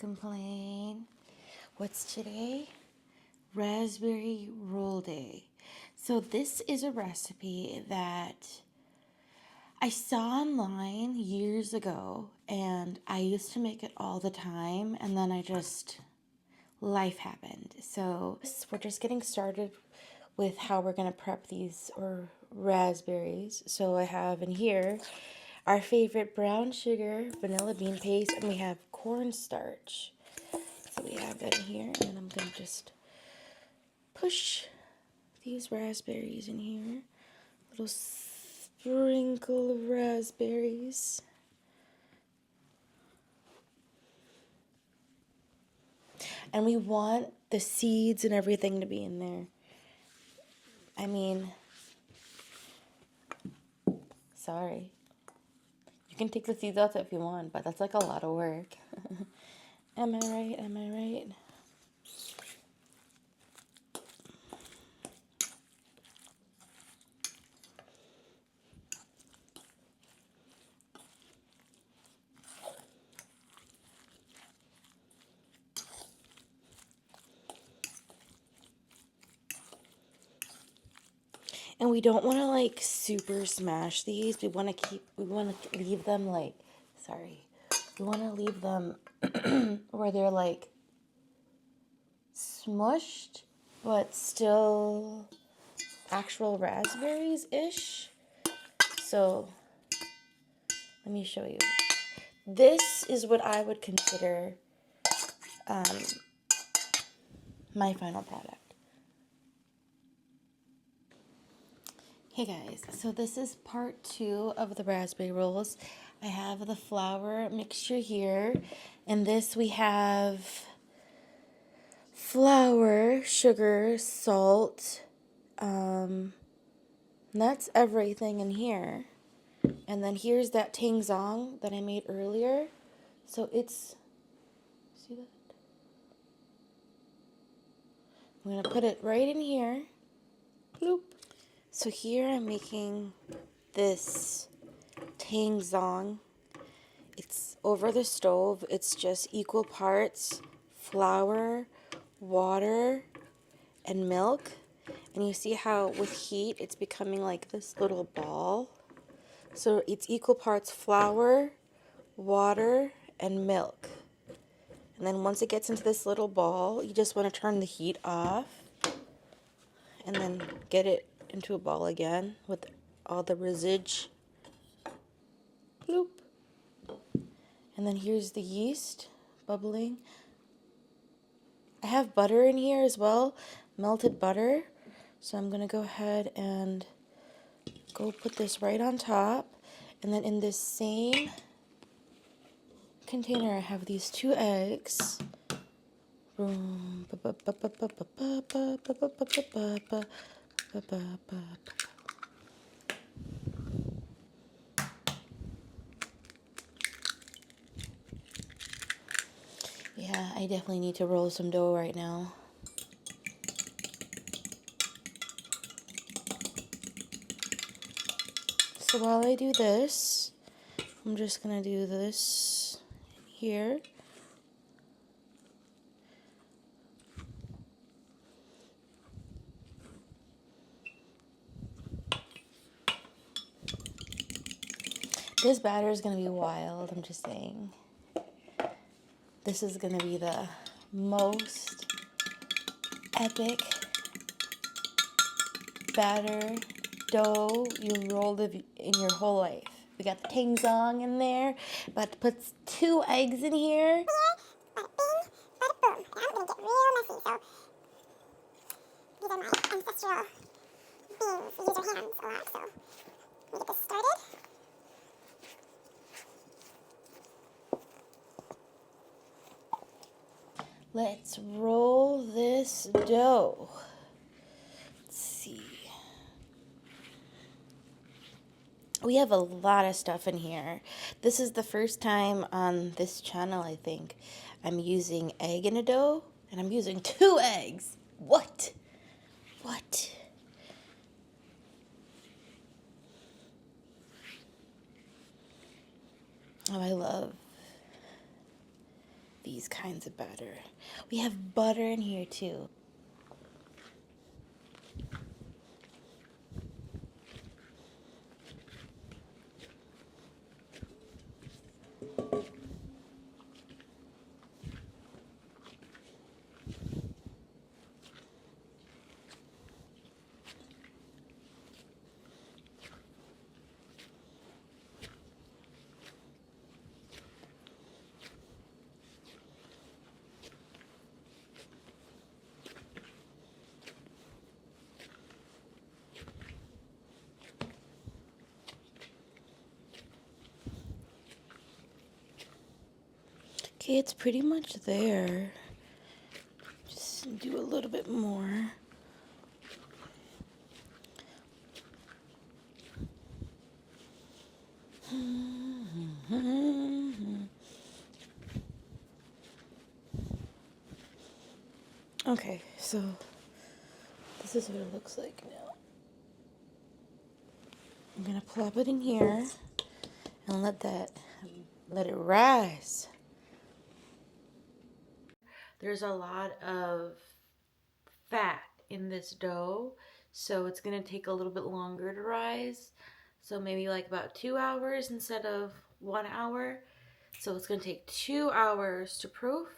complain. What's today? Raspberry roll day. So this is a recipe that I saw online years ago, and I used to make it all the time, and then life happened. So we're just getting started with how we're gonna prep these raspberries. So I have in here our favorite brown sugar, vanilla bean paste, and we have cornstarch. So we have that in here, and then I'm gonna just push these raspberries in here. Little sprinkle of raspberries. And we want the seeds and everything to be in there. I mean, sorry. You can take the seeds out if you want, but that's like a lot of work. Am I right? Am I right? And we don't want to like super smash these. We want to leave them like, we want to leave them where they're like smushed, but still actual raspberries-ish. So let me show you. This is what I would consider my final product. Hey guys, so this is part 2 of the raspberry rolls. I have the flour mixture here, and this we have flour, sugar, salt, that's everything in here. And then here's that Tangzhong that I made earlier. So it's, see that? I'm gonna put it right in here. Bloop. So here I'm making this Tangzhong. It's over the stove. It's just equal parts flour, water, and milk. And you see how with heat it's becoming like this little ball. So it's equal parts flour, water, and milk. And then once it gets into this little ball, you just want to turn the heat off and then get it into a ball again with all the residue. Bloop. And then here's the yeast bubbling. I have butter in here as well, melted butter. So I'm going to go ahead and go put this right on top. And then in this same container, I have these 2 eggs. Yeah, I definitely need to roll some dough right now. So while I do this, I'm just going to do this here. This batter is going to be wild, I'm just saying. This is going to be the most epic batter dough you rolled in your whole life. We got the Tangzhong in there, about to put 2 eggs in here. Bada bing, bada boom. I'm going to get real messy, so these are my ancestral beans. We use our hands a lot, so let me get this started. Let's roll this dough. Let's see. We have a lot of stuff in here. This is the first time on this channel, I think, I'm using egg in a dough, and I'm using 2 eggs. What? What? Oh, I love these kinds of butter. We have butter in here too. Okay, it's pretty much there. Just do a little bit more. Okay, so this is what it looks like now. I'm gonna plop it in here and let it rise. There's a lot of fat in this dough, so it's gonna take a little bit longer to rise. So maybe like about 2 hours instead of 1 hour. So it's gonna take 2 hours to proof.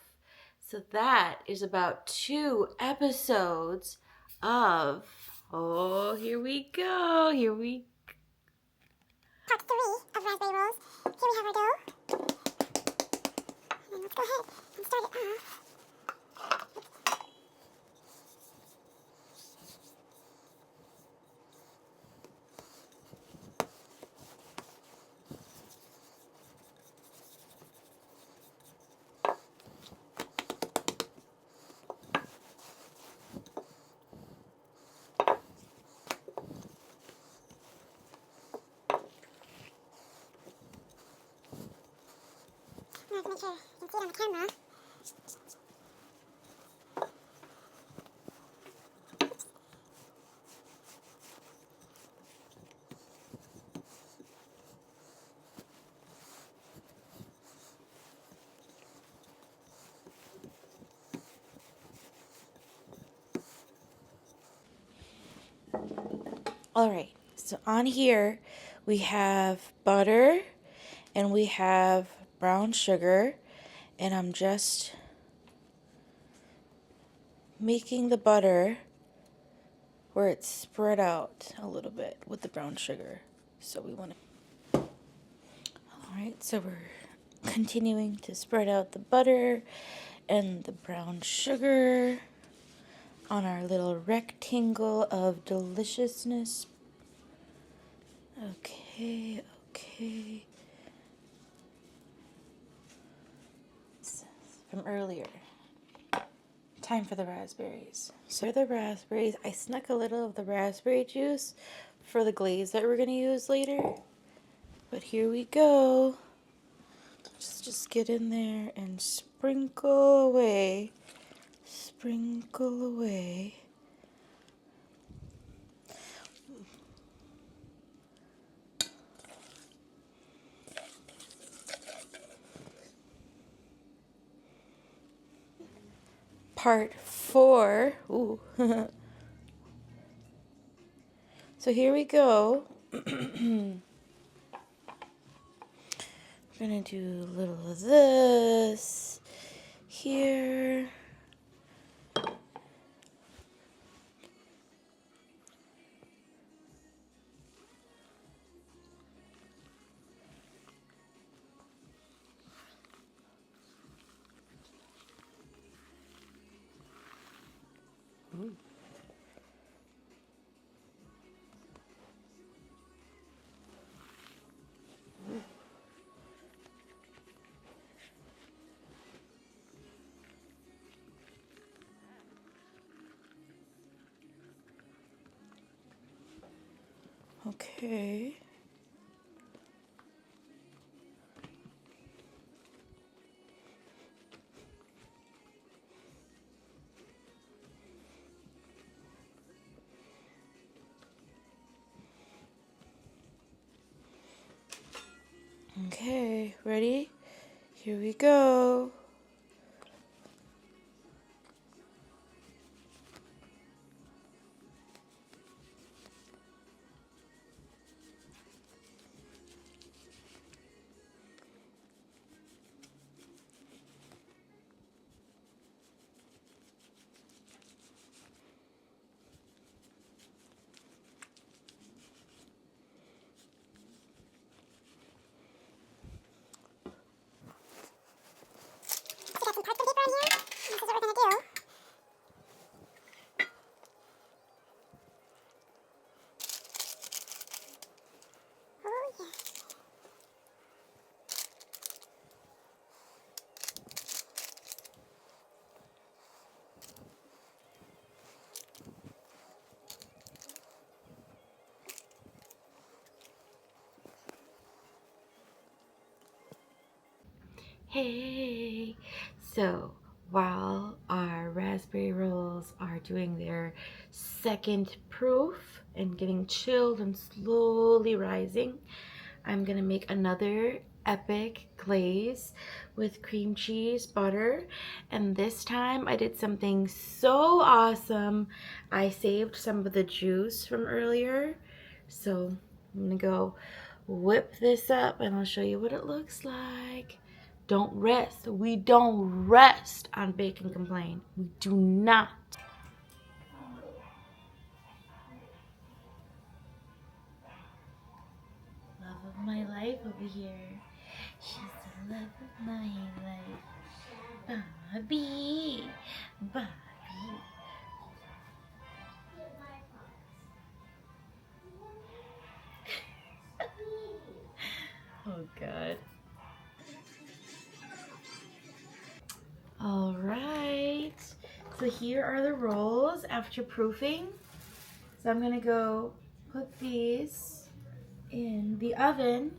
So that is about 2 episodes of, oh, here we go. Part 3 of raspberry rolls. Here we have our dough. And let's go ahead and start it off. I have to make sure you can see it on the camera. All right, so on here we have butter and we have brown sugar, and I'm just making the butter where it's spread out a little bit with the brown sugar. So we want to, all right, so we're continuing to spread out the butter and the brown sugar on our little rectangle of deliciousness. Okay. From earlier. Time for the raspberries. So the raspberries, I snuck a little of the raspberry juice for the glaze that we're going to use later. But here we go. Just get in there and sprinkle away. Sprinkle away. Part 4. Ooh. So here we go. We're going to do a little of this here. Ooh. Okay. Okay, ready? Here we go. Hey! So, while our raspberry rolls are doing their second proof and getting chilled and slowly rising, I'm gonna make another epic glaze with cream cheese, butter, and this time I did something so awesome. I saved some of the juice from earlier, so I'm gonna go whip this up and I'll show you what it looks like. Don't rest. We don't rest on Bake and Complain. We do not. Love of my life over here. She's the love of my life. Bobby. Bobby. Oh, God. All right. So here are the rolls after proofing. So I'm going to go put these in the oven.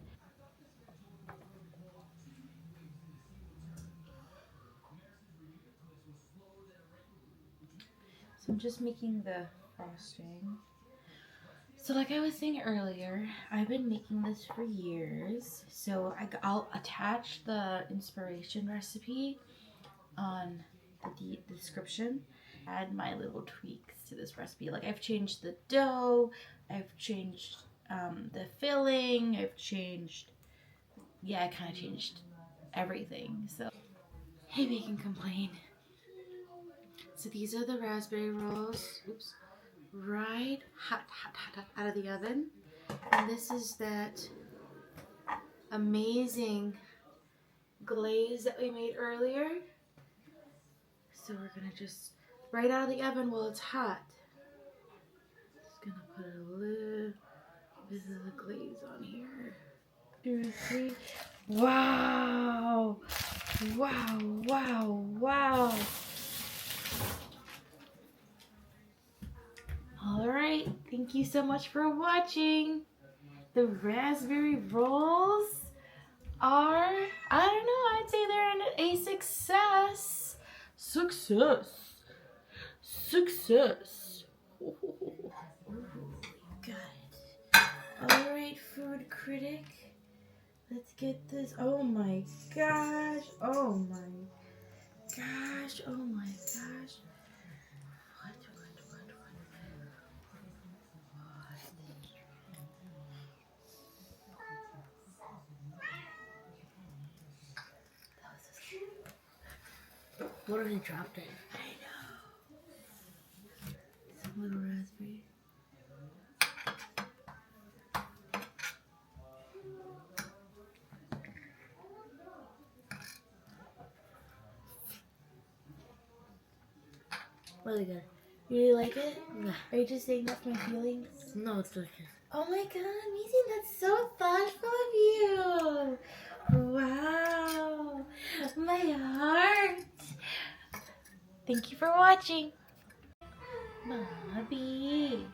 So I'm just making the frosting. So like I was saying earlier, I've been making this for years. So I'll attach the inspiration recipe on the description. Add my little tweaks to this recipe. Like I've changed the dough, I've changed the filling, I've changed, yeah, I kind of changed everything. So, hey, Bake and Complain. So these are the raspberry rolls. Oops. Right, hot out of the oven. And this is that amazing glaze that we made earlier. So we're gonna just, right out of the oven while it's hot, just gonna put a little bit of the glaze on here. 2, 3. Wow! Wow, wow, wow. Alright, thank you so much for watching. The raspberry rolls are, I don't know, I'd say they're a success. Success. Success. Ooh, got it. Alright, food critic. Let's get this. Oh my gosh. Oh my gosh. Oh my gosh. What? What if he dropped it? I know. Some little raspberry. Really good. You really like it? Yeah. Are you just saying that's my feelings? No, it's delicious. Oh my god, amazing. That's so thoughtful of you. Wow. My heart. Thank you for watching. Bobby.